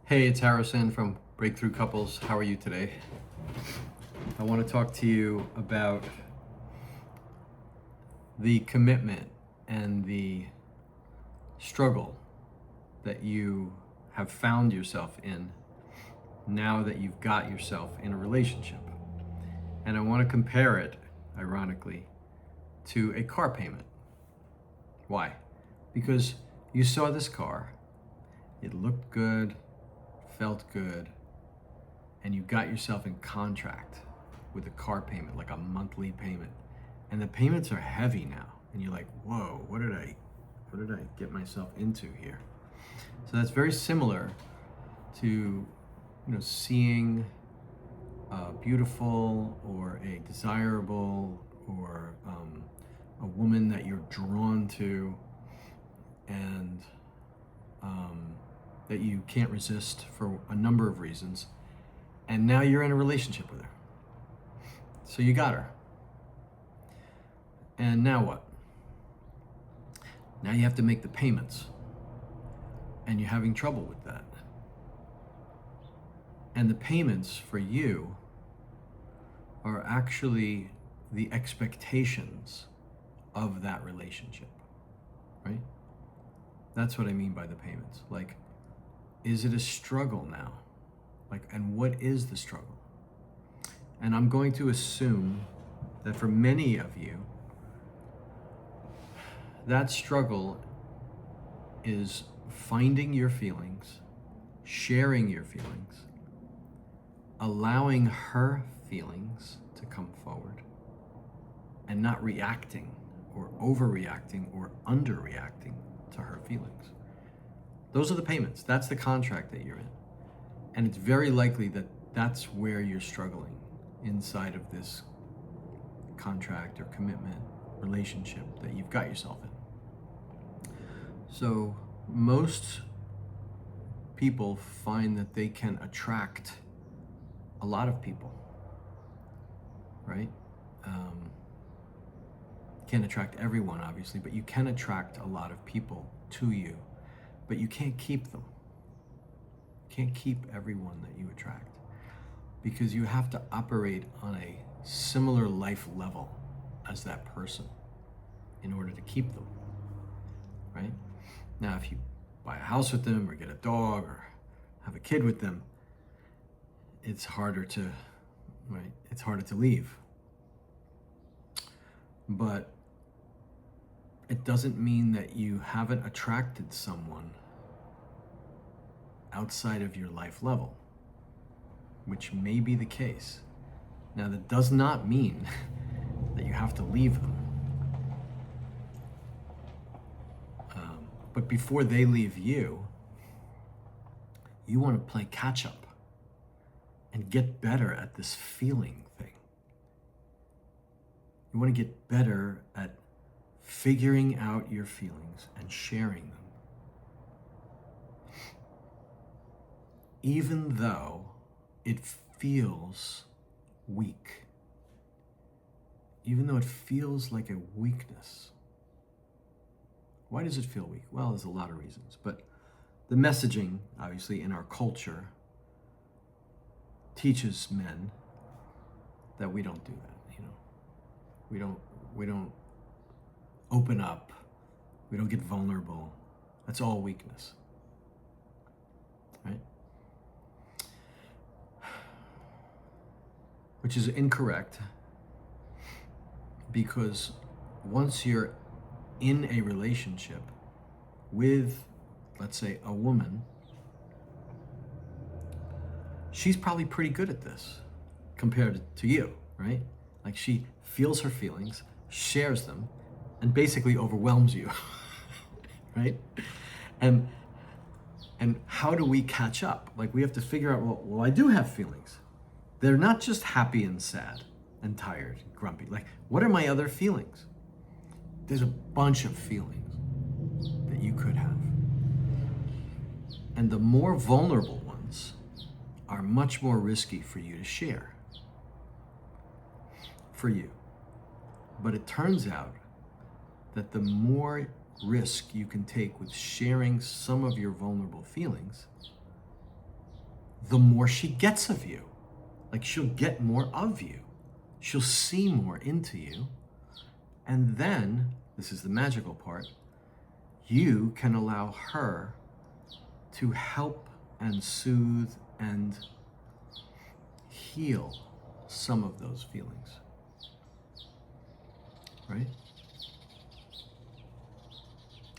Hey, it's Harrison from Breakthrough Couples. How are you today? I want to talk to you about the commitment and the struggle that you have found yourself in now that you've got yourself in a relationship. And I want to compare it, ironically, to a car payment. Why? Because you saw this car, it looked good, felt good, and you got yourself in contract with a car payment, like a monthly payment. And the payments are heavy now. And you're like, whoa, what did I get myself into here? So that's very similar to, seeing a beautiful or a desirable or a woman that you're drawn to and that you can't resist for a number of reasons. And now you're in a relationship with her. So you got her. And now what? Now you have to make the payments. And you're having trouble with that. And the payments for you are actually the expectations of that relationship, right? That's what I mean by the payments. Like, is it a struggle now? And what is the struggle? And I'm going to assume that for many of you, that struggle is finding your feelings, sharing your feelings, allowing her feelings to come forward, and not reacting or overreacting or underreacting to her feelings. Those are the payments. That's the contract that you're in. And it's very likely that that's where you're struggling inside of this contract or commitment relationship that you've got yourself in. So most people find that they can attract a lot of people, right? Can't attract everyone, obviously, but you can attract a lot of people to you, but you can't keep them. Can't keep everyone that you attract because you have to operate on a similar life level as that person in order to keep them, right? Now, if you buy a house with them or get a dog or have a kid with them, it's harder to, right? It's harder to leave. But it doesn't mean that you haven't attracted someone outside of your life level, which may be the case. Now, that does not mean that you have to leave them. But before they leave you, you want to play catch up and get better at this feeling thing. You want to get better at figuring out your feelings and sharing them. Even though it feels weak, even though it feels like a weakness. Why does it feel weak? Well, there's a lot of reasons, but the messaging, obviously, in our culture teaches men that we don't do that, We don't open up. We don't get vulnerable. That's all weakness, right? Which is incorrect because once you're in a relationship with, let's say, a woman, she's probably pretty good at this compared to you, right? Like, she feels her feelings, shares them, and basically overwhelms you, right? And how do we catch up? Like, we have to figure out, well, I do have feelings. They're not just happy and sad and tired and grumpy. Like, what are my other feelings? There's a bunch of feelings that you could have. And the more vulnerable ones are much more risky for you to share. For you. But it turns out that the more risk you can take with sharing some of your vulnerable feelings, the more she gets of you. Like, she'll get more of you. She'll see more into you. And then, this is the magical part, you can allow her to help and soothe and heal some of those feelings. Right?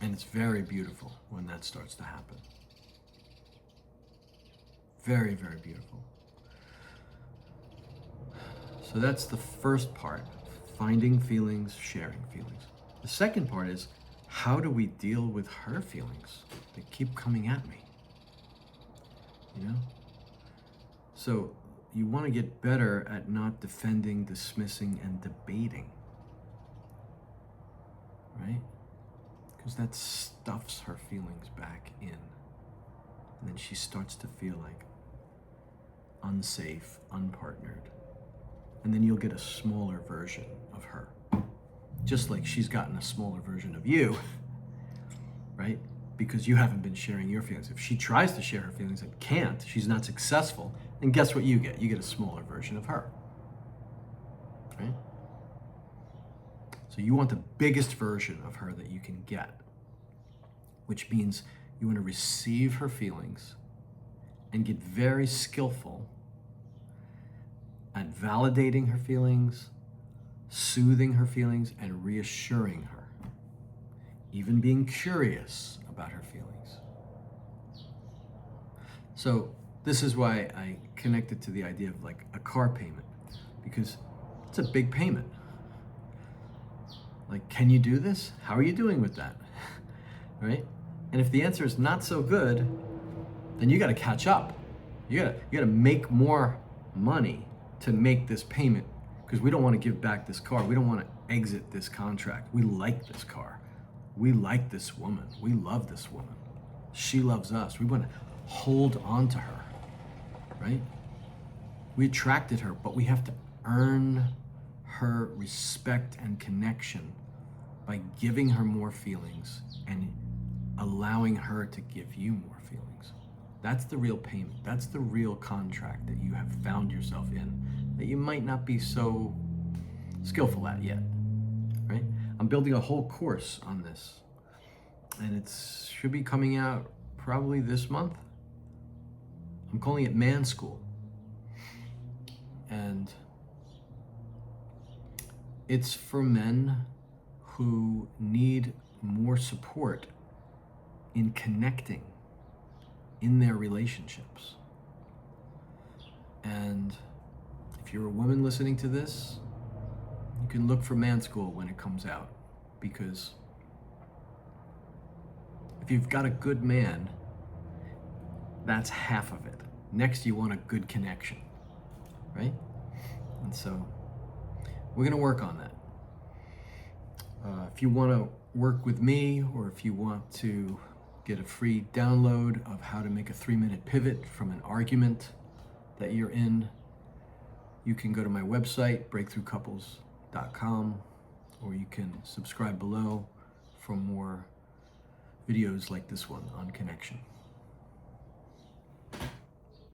And it's very beautiful when that starts to happen. Very, very beautiful. So that's the first part, finding feelings, sharing feelings. The second part is, how do we deal with her feelings that keep coming at me? You know? So you want to get better at not defending, dismissing, and debating. Right? Because that stuffs her feelings back in. And then she starts to feel like unsafe, unpartnered. And then you'll get a smaller version of her. Just like she's gotten a smaller version of you, right? Because you haven't been sharing your feelings. If she tries to share her feelings and can't, she's not successful, then guess what you get? You get a smaller version of her, right? So you want the biggest version of her that you can get, which means you want to receive her feelings and get very skillful at validating her feelings, soothing her feelings, and reassuring her. Even being curious about her feelings. So this is why I connected to the idea of like a car payment, because it's a big payment. Like, can you do this? How are you doing with that? Right? And if the answer is not so good, then you got to catch up. You got to make more money to make this payment, because we don't want to give back this car. We don't want to exit this contract. We like this car. We like this woman. We love this woman. She loves us. We want to hold on to her, right? We attracted her, but we have to earn her respect and connection by giving her more feelings and allowing her to give you more feelings. That's the real payment. That's the real contract that you have found yourself in that you might not be so skillful at yet, right? I'm building a whole course on this, and it should be coming out probably this month. I'm calling it Man School. And it's for men who need more support in connecting in their relationships. And if you're a woman listening to this, you can look for Man School when it comes out, because if you've got a good man, that's half of it. Next, you want a good connection, right? And so we're going to work on that. If you want to work with me, or if you want to get a free download of how to make a 3-minute pivot from an argument that you're in, you can go to my website, breakthroughcouples.com, or you can subscribe below for more videos like this one on connection.